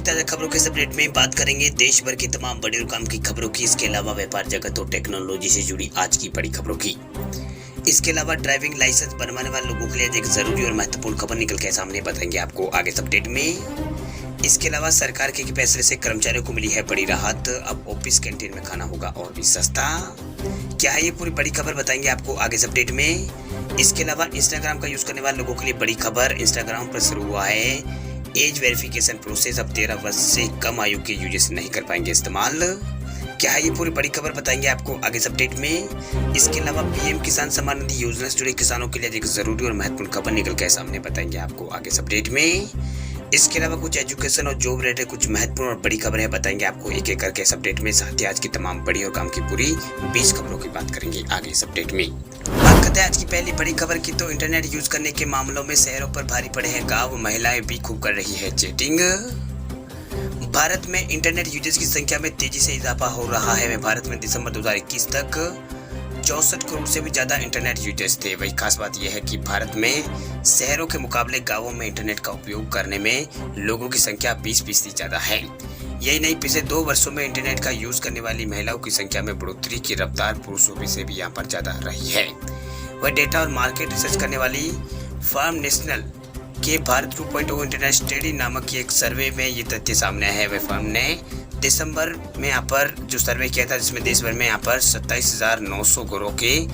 ताज़ा खबरों के इस अपडेट में बात करेंगे देश भर की तमाम बड़ी और काम की खबरों की। इसके अलावा व्यापार जगत और टेक्नोलॉजी से जुड़ी आज की बड़ी खबरों की। इसके अलावा ड्राइविंग लाइसेंस बनवाने वाले लोगों के लिए एक जरूरी और महत्वपूर्ण खबर निकल के सामने बताएंगे आपको आगे इस अपडेट में। इसके अलावा सरकार के फैसले से कर्मचारियों को मिली है बड़ी राहत। अब ऑफिस कैंटीन में खाना होगा और भी सस्ता। क्या है ये पूरी बड़ी खबर बताएंगे आपको आगे इस अपडेट में। इसके अलावा इंस्टाग्राम का यूज करने वाले लोगों के लिए बड़ी खबर। इंस्टाग्राम पर शुरू हुआ है एज वेरिफिकेशन प्रोसेस। अब 13 वर्ष से कम आयु के यूजर्स नहीं कर पाएंगे इस्तेमाल। क्या है ये पूरी बड़ी खबर बताएंगे आपको आगे इस अपडेट में। इसके अलावा पीएम किसान सम्मान निधि योजना से जुड़े किसानों के लिए एक जरूरी और महत्वपूर्ण खबर निकल के सामने बताएंगे आपको आगे इस अपडेट में। इसके अलावा कुछ एजुकेशन और जॉब रिलेटेड कुछ महत्वपूर्ण और बड़ी खबरें बताएंगे आपको एक एक करके इस अपडेट में। साथ ही आज की तमाम बड़ी और काम की पूरी 20 खबरों की बात करेंगे आगे इस अपडेट में। बात करते हैं आज की पहली बड़ी खबर की, तो इंटरनेट यूज करने के मामलों में शहरों पर भारी पड़े हैं गाँव। महिलाएं भी खूब कर रही है चैटिंग। भारत में इंटरनेट यूजर्स की संख्या में तेजी से इजाफा हो रहा है। भारत में दिसंबर 2021 तक 64 करोड़ से भी ज्यादा इंटरनेट यूजर्स थे। वही खास बात यह है कि भारत में शहरों के मुकाबले गांवों में इंटरनेट का उपयोग करने में लोगों की संख्या 20% ज्यादा है। यही नहीं, पिछले 2 वर्षों में इंटरनेट का यूज करने वाली महिलाओं की संख्या में बढ़ोतरी की रफ्तार पुरुषों से भी यहाँ पर ज्यादा रही है। वह डेटा और मार्केट रिसर्च करने वाली फर्म नेशनल के भारत 2.0 इंटरनेट स्टडी नामक एक सर्वे में ये तथ्य सामने आया है। वह फर्म ने दिसंबर में यहाँ पर जो सर्वे किया था, जिसमें देश भर में यहाँ पर 27,900 घरों के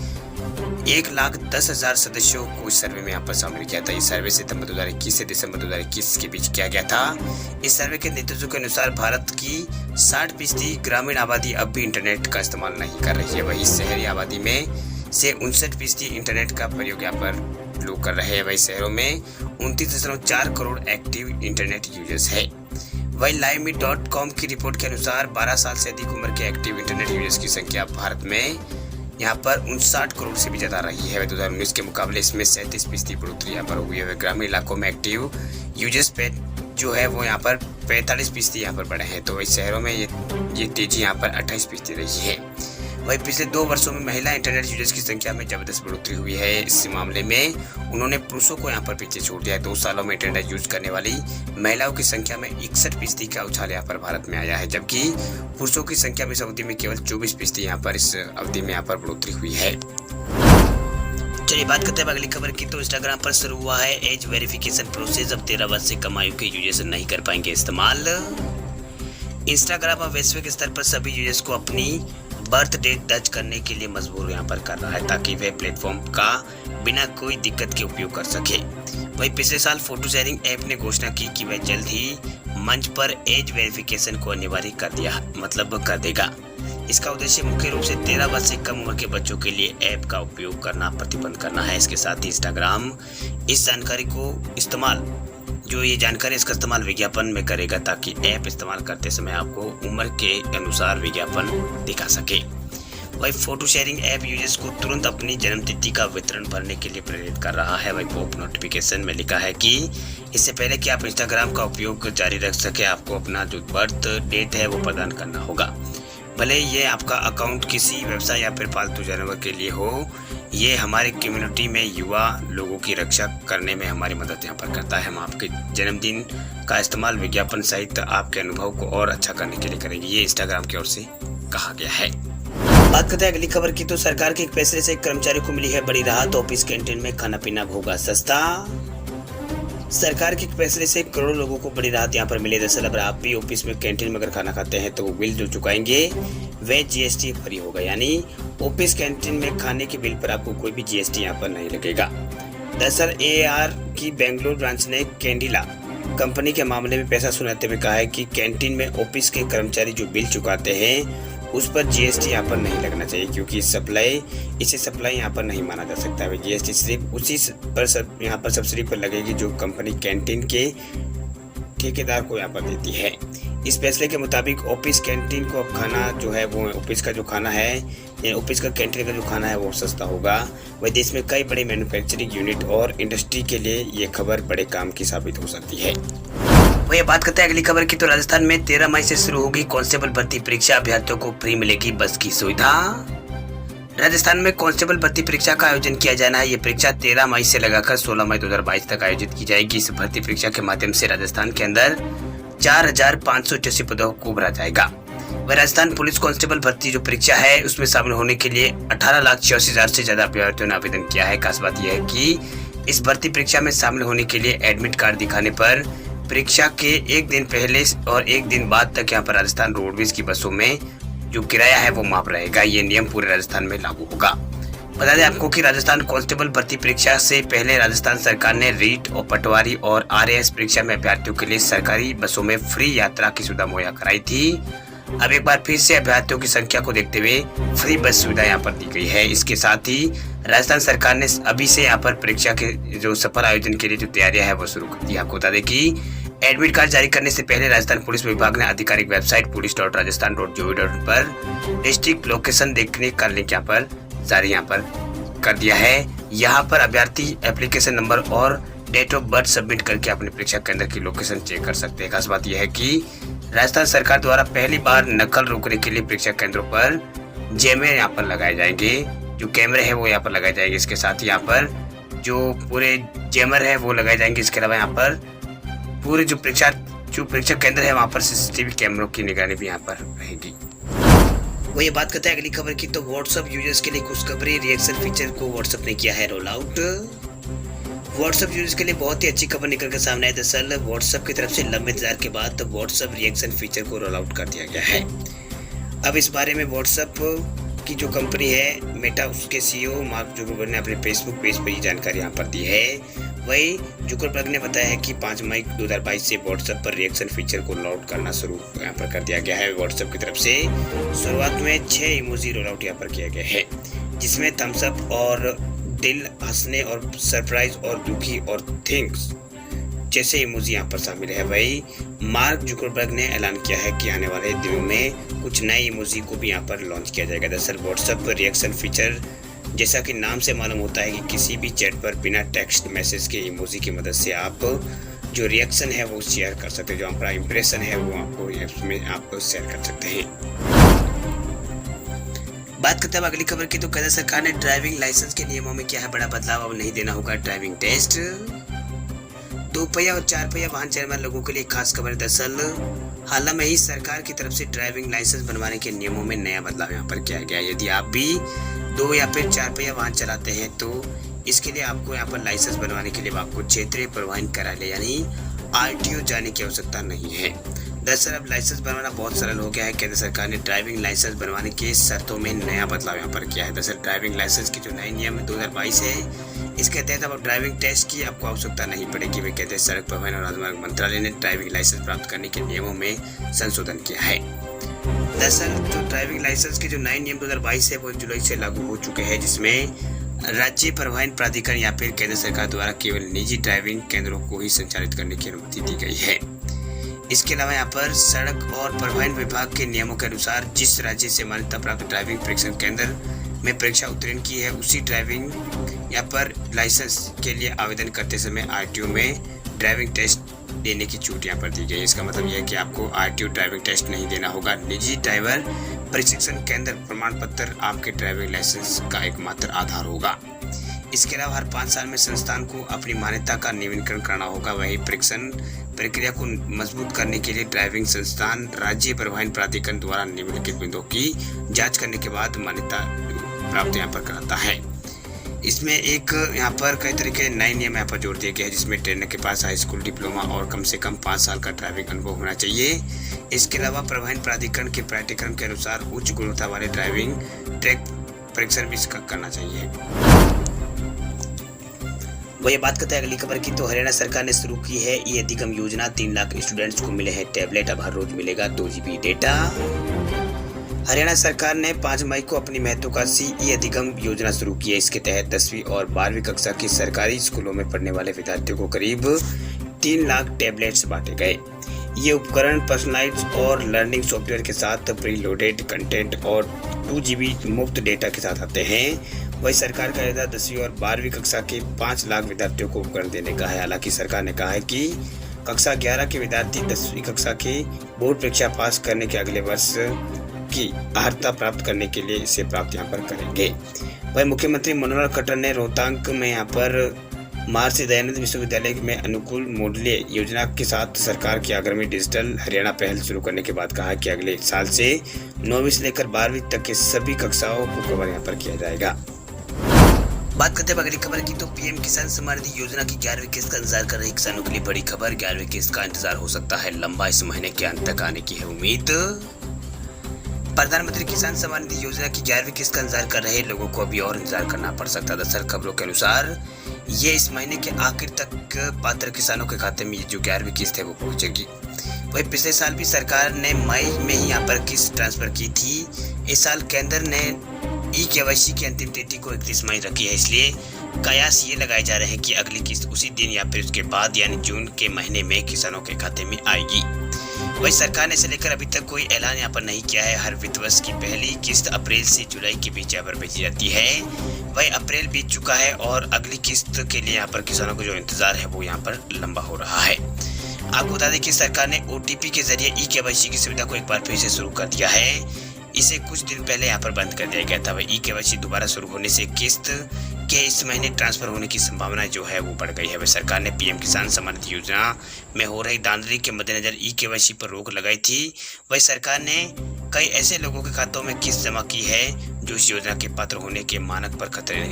1,10,000 सदस्यों को इस सर्वे में यहाँ पर शामिल किया था। इस सर्वे सितंबर 2021 से दिसंबर 2021 के बीच किया गया था। इस सर्वे के नेतृत्व के अनुसार भारत की 60% ग्रामीण आबादी अब भी इंटरनेट का इस्तेमाल नहीं कर रही है। वही शहरी आबादी में से 59% इंटरनेट का प्रयोग यहाँ पर लोग कर रहे हैं। वही शहरों में 29.4 करोड़ एक्टिव इंटरनेट यूजर्स है। वही liveme.com की रिपोर्ट के अनुसार 12 साल से अधिक उम्र के एक्टिव इंटरनेट यूजर्स की संख्या भारत में यहाँ पर 59 करोड़ से भी ज्यादा रही है। 2019 के मुकाबले इसमें 37% बढ़ोतरी यहाँ पर हुई है। ग्रामीण इलाकों में एक्टिव यूजर्स पे जो है वो यहाँ पर 45% यहाँ पर बढ़े हैं। तो वही शहरों में ये तेजी यहाँ पर 28% रही है। वही पिछले 2 वर्षों में महिला इंटरनेट यूजर्स की संख्या में जबरदस्त बढ़ोतरी हुई है। इस मामले में उन्होंने पुरुषों को यहाँ पर पीछे छोड़ दिया है। 2 सालों में इंटरनेट यूज करने वाली महिलाओं की संख्या में 61% का उछाल यहाँ पर भारत में आया है, जबकि पुरुषों की संख्या में इस अवधि में केवल 24% यहाँ पर इस अवधि में यहाँ पर बढ़ोतरी हुई है। चलिए बात करते हैं अगली खबर की, तो इंस्टाग्राम पर शुरू हुआ है एज वेरिफिकेशन प्रोसेस। अब 13 वर्ष से कम आयु के यूजर्स नहीं कर पाएंगे इस्तेमाल। इंस्टाग्राम अब वैश्विक स्तर पर सभी यूजर्स को अपनी बर्थ डेट दर्ज करने के लिए मजबूर यहाँ पर कर रहा है, ताकि वे प्लेटफॉर्म का बिना कोई दिक्कत के उपयोग कर सके। वही पिछले साल फोटो शेयरिंग ऐप ने घोषणा की कि वह जल्द ही मंच पर एज वेरिफिकेशन को अनिवार्य कर देगा। इसका उद्देश्य मुख्य रूप से 13 वर्ष से कम उम्र के बच्चों के लिए ऐप का उपयोग करना प्रतिबंध करना है। इसके साथ ही इंस्टाग्राम इस जानकारी इसका इस्तेमाल विज्ञापन में करेगा, ताकि ऐप इस्तेमाल करते समय आपको उम्र के अनुसार विज्ञापन दिखा सके। वही फोटो शेयरिंग ऐप यूजर्स को तुरंत अपनी जन्मतिथि का विवरण भरने के लिए प्रेरित कर रहा है। वही पॉप नोटिफिकेशन में लिखा है कि इससे पहले कि आप इंस्टाग्राम का उपयोग जारी रख सके, आपको अपना जो बर्थ डेट है वो प्रदान करना होगा। भले ये आपका अकाउंट किसी व्यवसाय या फिर पालतू जानवर के लिए हो, ये हमारे कम्युनिटी में युवा लोगों की रक्षा करने में हमारी मदद यहाँ पर करता है। हम आपके जन्मदिन का इस्तेमाल विज्ञापन सहित आपके अनुभव को और अच्छा करने के लिए करेंगे, ये इंस्टाग्राम की ओर से कहा गया है। बात करते हैं अगली खबर की, तो सरकार के एक फैसले से कर्मचारियों को मिली है बड़ी राहत। ऑफिस कैंटीन में खाना पीना होगा सस्ता। सरकार के फैसले से करोड़ों लोगों को बड़ी राहत यहाँ पर मिली। दरअसल अब आप भी ऑफिस में कैंटीन में अगर खाना खाते हैं तो बिल जो चुकाएंगे वे जीएसटी फ्री होगा, यानी ऑफिस कैंटीन में खाने के बिल पर आपको कोई भी जीएसटी यहाँ पर नहीं लगेगा। दरअसल एआर की बेंगलुरु ब्रांच ने कैंडिला कंपनी के मामले में पैसा सुनाते हुए कहा है कि कैंटीन में ऑफिस के कर्मचारी जो बिल चुकाते हैं उस पर जीएसटी यहाँ पर नहीं लगना चाहिए, क्योंकि इसे सप्लाई यहाँ पर नहीं माना जा सकता है। जीएसटी सिर्फ उसी पर यहाँ पर सब्सिडी पर लगेगी जो कंपनी कैंटीन के ठेकेदार को यहाँ पर देती है। इस फैसले के मुताबिक ऑफिस कैंटीन को अब खाना जो है वो ऑफिस का जो खाना है, ऑफिस का कैंटीन का जो खाना है वो सस्ता होगा। वह देश में कई बड़े मैन्युफैक्चरिंग यूनिट और इंडस्ट्री के लिए ये खबर बड़े काम की साबित हो सकती है। वही बात करते हैं अगली खबर की, तो राजस्थान में 13 मई से शुरू होगी कांस्टेबल भर्ती परीक्षा। अभ्यर्थियों को फ्री मिलेगी बस की सुविधा। राजस्थान में कांस्टेबल भर्ती परीक्षा का आयोजन किया जाना है। ये परीक्षा 13 मई से लगाकर 16 मई 2022 तक आयोजित की जाएगी। इस भर्ती परीक्षा के माध्यम से राजस्थान के अंदर 4,588 पदों को भरा जाएगा। वह राजस्थान पुलिस कांस्टेबल भर्ती जो परीक्षा है उसमें शामिल होने के लिए 18,86,000 से ज्यादा अभ्यर्थियों ने आवेदन किया है। खास बात यह है कि इस भर्ती परीक्षा में शामिल होने के लिए एडमिट कार्ड दिखाने पर परीक्षा के एक दिन पहले और एक दिन बाद तक यहाँ पर राजस्थान रोडवेज की बसों में जो किराया है वो माफ रहेगा। ये नियम पूरे राजस्थान में लागू होगा। बता दें आपको कि राजस्थान कांस्टेबल भर्ती परीक्षा से पहले राजस्थान सरकार ने रीट और पटवारी और आरएएस परीक्षा में अभ्यर्थियों के लिए सरकारी बसों में फ्री यात्रा की सुविधा मुहैया कराई थी। अब एक बार फिर से अभ्यर्थियों की संख्या को देखते हुए फ्री बस सुविधा यहाँ पर दी गई है। इसके साथ ही राजस्थान सरकार ने अभी से यहाँ पर परीक्षा के जो सफल आयोजन के लिए जो तैयारियां है वो शुरू कर दी। आपको बता दें कि एडमिट कार्ड जारी करने से पहले राजस्थान पुलिस विभाग ने आधिकारिक वेबसाइट police.rajasthan.gov.in पर डिस्ट्रिक्ट लोकेशन देखने का लिंक यहाँ पर जारी यहाँ पर कर दिया है। यहाँ पर अभ्यर्थी एप्लीकेशन नंबर और डेट ऑफ बर्थ सबमिट करके अपने परीक्षा केंद्र की लोकेशन चेक कर सकते हैं। खास बात यह है कि राजस्थान सरकार द्वारा पहली बार नकल रोकने के लिए परीक्षा केंद्रों पर जैमर यहाँ पर लगाए जाएंगे। जो कैमरे हैं वो यहाँ पर लगाए जाएंगे। इसके साथ ही यहाँ पर जो पूरे जैमर है वो लगाए जाएंगे। इसके अलावा यहाँ पर पूरे जो परीक्षा केंद्र है वहाँ पर सीसीटीवी कैमरों की निगरानी भी यहाँ पर रहेगी। वो ये बात करते हैं अगली खबर की, तो व्हाट्सएप यूजर्स के लिए खुशखबरी, रिएक्शन फीचर को व्हाट्सएप ने किया है रोल आउट। व्हाट्सएप यूजर्स के लिए बहुत ही अच्छी खबर निकल कर सामने आई। दरअसल व्हाट्सएप की तरफ से लंबे इंतजार के बाद व्हाट्सएप रिएक्शन फीचर को रोल आउट कर दिया गया है। अब इस बारे में व्हाट्सएप की जो कंपनी है मेटा, उसके सीईओ मार्क जुकरबर्ग ने अपने फेसबुक पेज पर ये जानकारी यहाँ पर दी है। वही जुकरबर्ग ने बताया है कि 5 मई 2022 से व्हाट्सएप पर रिएक्शन फीचर को रोल आउट करना शुरू यहाँ पर कर दिया गया है। व्हाट्सएप की तरफ से शुरुआत में 6 इमोजी रोल आउट यहाँ पर किया गया है, जिसमें थम्स अप और दिल, हंसने और सरप्राइज और दुखी और थिंक्स जैसे इमोजी यहाँ पर शामिल है। वही मार्क जुकरबर्ग ने ऐलान किया है कि आने वाले दिनों में कुछ नए इमोजी को भी यहाँ पर लॉन्च किया जाएगा। दरअसल व्हाट्सएप रिएक्शन फीचर जैसा कि नाम से मालूम होता है कि किसी भी चैट पर बिना टेक्स्ट मैसेज के इमोजी की मदद से आप जो रिएक्शन है वो शेयर कर सकते हैं। जो आपका इंप्रेशन है वो आपको इसमें आप शेयर कर सकते हैं। बात करते हैं अगली खबर की, तो केंद्र सरकार ने ड्राइविंग लाइसेंस के नियमों में किया है बड़ा बदलाव। अब नहीं देना होगा ड्राइविंग टेस्ट। 2 पहिया और 4 पहिया वाहन चलाने वाले लोगों के लिए खास खबर। दरअसल हाल में ही सरकार की तरफ से ड्राइविंग लाइसेंस बनवाने के नियमों में नया बदलाव यहाँ पर किया गया है। यदि आप भी 2 या फिर 4 पहिया वाहन चलाते हैं तो इसके लिए आपको यहाँ पर लाइसेंस बनवाने के लिए आपको क्षेत्रीय परिवहन कार्यालय यानी आरटीओ जाने की आवश्यकता नहीं है। दरअसल अब लाइसेंस बनवाना बहुत सरल हो गया है। केंद्र सरकार ने ड्राइविंग लाइसेंस बनवाने की शर्तों में नया बदलाव यहाँ पर किया है। दरअसल ड्राइविंग लाइसेंस के जो नए नियम 2022 है, इसके तहत अब ड्राइविंग टेस्ट की आपको आवश्यकता नहीं पड़ेगी। वे कहते हैं सड़क परिवहन और राजमार्ग मंत्रालय ने ड्राइविंग लाइसेंस प्राप्त करने के नियमों में संशोधन किया है। दरअसल जो ड्राइविंग लाइसेंस के जो नए नियम 2022 है वो जुलाई से लागू हो चुके हैं, जिसमें राज्य परिवहन प्राधिकरण या फिर केंद्र सरकार द्वारा केवल निजी ड्राइविंग केंद्रों को ही संचालित करने की अनुमति दी गई है। इसके अलावा यहाँ पर सड़क और परिवहन विभाग के नियमों के अनुसार जिस राज्य से मान्यता प्राप्त ड्राइविंग परीक्षण केंद्र में परीक्षा उत्तीर्ण की है, उसी ड्राइविंग यहाँ पर लाइसेंस के लिए आवेदन करते समय आरटीओ में ड्राइविंग टेस्ट देने की छूट यहाँ पर दी गई है। इसका मतलब यह है कि आपको आरटीओ ड्राइविंग टेस्ट नहीं देना होगा। निजी ड्राइवर प्रशिक्षण केंद्र प्रमाण पत्र आपके ड्राइविंग लाइसेंस का एकमात्र आधार होगा। इसके अलावा हर 5 साल में संस्थान को अपनी मान्यता का नवीनीकरण करना होगा। वही परीक्षण प्रक्रिया को मजबूत करने के लिए ड्राइविंग संस्थान राज्य परिवहन प्राधिकरण द्वारा निम्नलिखित बिंदुओं की जांच करने के बाद मान्यता प्राप्त यहाँ पर कराता है। इसमें एक यहाँ पर कई तरह के नए नियम यहाँ पर जोड़ दिए गए हैं, जिसमें ट्रेनर के पास हाई स्कूल डिप्लोमा और कम से कम 5 साल का ड्राइविंग अनुभव होना चाहिए। इसके अलावा परिवहन प्राधिकरण के पाठ्यक्रम के अनुसार उच्च गुणवत्ता वाले ड्राइविंग ट्रैक परीक्षण भी करना चाहिए। वही बात करते हैं अगली खबर की, तो हरियाणा सरकार ने शुरू की है ई अधिगम योजना। 3 लाख स्टूडेंट्स को मिले हैं टैबलेट। अब हर रोज मिलेगा 2 GB डेटा। हरियाणा सरकार ने 5 मई को अपनी महत्वाकांक्षी ई अधिगम योजना शुरू की है। इसके तहत 10वीं और 12वीं कक्षा के सरकारी स्कूलों में पढ़ने वाले विद्यार्थियों को करीब 3 लाख टैबलेट्स बांटे गए। ये उपकरण पर्सनलाइज्ड और लर्निंग सॉफ्टवेयर के साथ प्री लोडेड कंटेंट और 2 GB मुफ्त डेटा के साथ आते हैं। वही सरकार का इरादा 10वीं और 12वीं कक्षा के 5 लाख विद्यार्थियों को उपकरण देने का है। हालांकि सरकार ने कहा है कि कक्षा 11 के विद्यार्थी 10वीं कक्षा की बोर्ड परीक्षा पास करने के अगले वर्ष की अर्हता प्राप्त करने के लिए इसे प्राप्त यहाँ पर करेंगे। वही मुख्यमंत्री मनोहर खट्टर ने रोहतांग में यहाँ पर महर्षि दयानंद विश्वविद्यालय में अनुकूल मॉडलीय योजना के साथ सरकार की आगामी डिजिटल हरियाणा पहल शुरू करने के बाद कहा कि अगले साल से 9वीं से लेकर 12वीं तक के सभी कक्षाओं को कवर यहाँ पर किया जाएगा। बात करते हैं अगली खबर की, तो पीएम किसान सम्मान निधि योजना की 11वीं किस्त का इंतजार कर रहे किसानों के लिए बड़ी खबर। 11वीं किस्त का इंतजार हो सकता है लंबा, इस महीने के अंत तक आने की है उम्मीद। प्रधानमंत्री किसान सम्मान निधि योजना की 11वीं किस्त का इंतजार कर रहे लोगों को अभी और इंतजार करना पड़ सकता है। दरअसल खबरों के अनुसार ये इस महीने के आखिर तक पात्र किसानों के खाते में जो 11वीं किस्त है वो पहुंचेगी। वही पिछले साल भी सरकार ने मई में ही यहाँ पर किस्त ट्रांसफर की थी। इस साल केंद्र ने KYC की अंतिम तिथि को 31 मई रखी है, इसलिए कयास ये लगाए जा रहे हैं कि अगली किस्त उसी दिन या फिर उसके बाद यानी जून के महीने में किसानों के खाते में आएगी। वही सरकार ने इसे लेकर अभी तक कोई ऐलान यहाँ पर नहीं किया है। हर वित्त वर्ष की पहली किस्त अप्रैल से जुलाई के बीच यहाँ पर भेजी जाती है। वही अप्रैल बीत चुका है और अगली किस्त के लिए यहाँ पर किसानों को जो इंतजार है वो यहाँ पर लंबा हो रहा है। आपको बता दें कि सरकार ने OTP के जरिए KYC की सुविधा को एक बार फिर से शुरू कर दिया है। इसे कुछ दिन पहले यहाँ पर बंद कर दिया गया था। वही KYC दोबारा शुरू होने से किस्त के इस महीने ट्रांसफर होने की संभावना जो है वो बढ़ गई है। वह सरकार ने पीएम किसान सम्मान निधि योजना में हो रही धांधली के मद्देनजर KYC पर रोक लगाई थी। वही सरकार ने कई ऐसे लोगों के खातों में किस्त जमा की है जो इस योजना के पात्र होने के मानक पर खतरे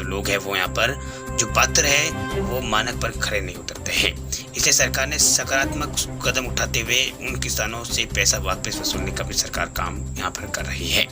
लोग हैं वो यहाँ पर जो पात्र है वो मानक पर खड़े नहीं उतरते हैं। इसलिए सरकार ने सकारात्मक कदम उठाते हुए उन किसानों से पैसा वापस वसूलने का भी सरकार काम यहाँ पर कर रही है।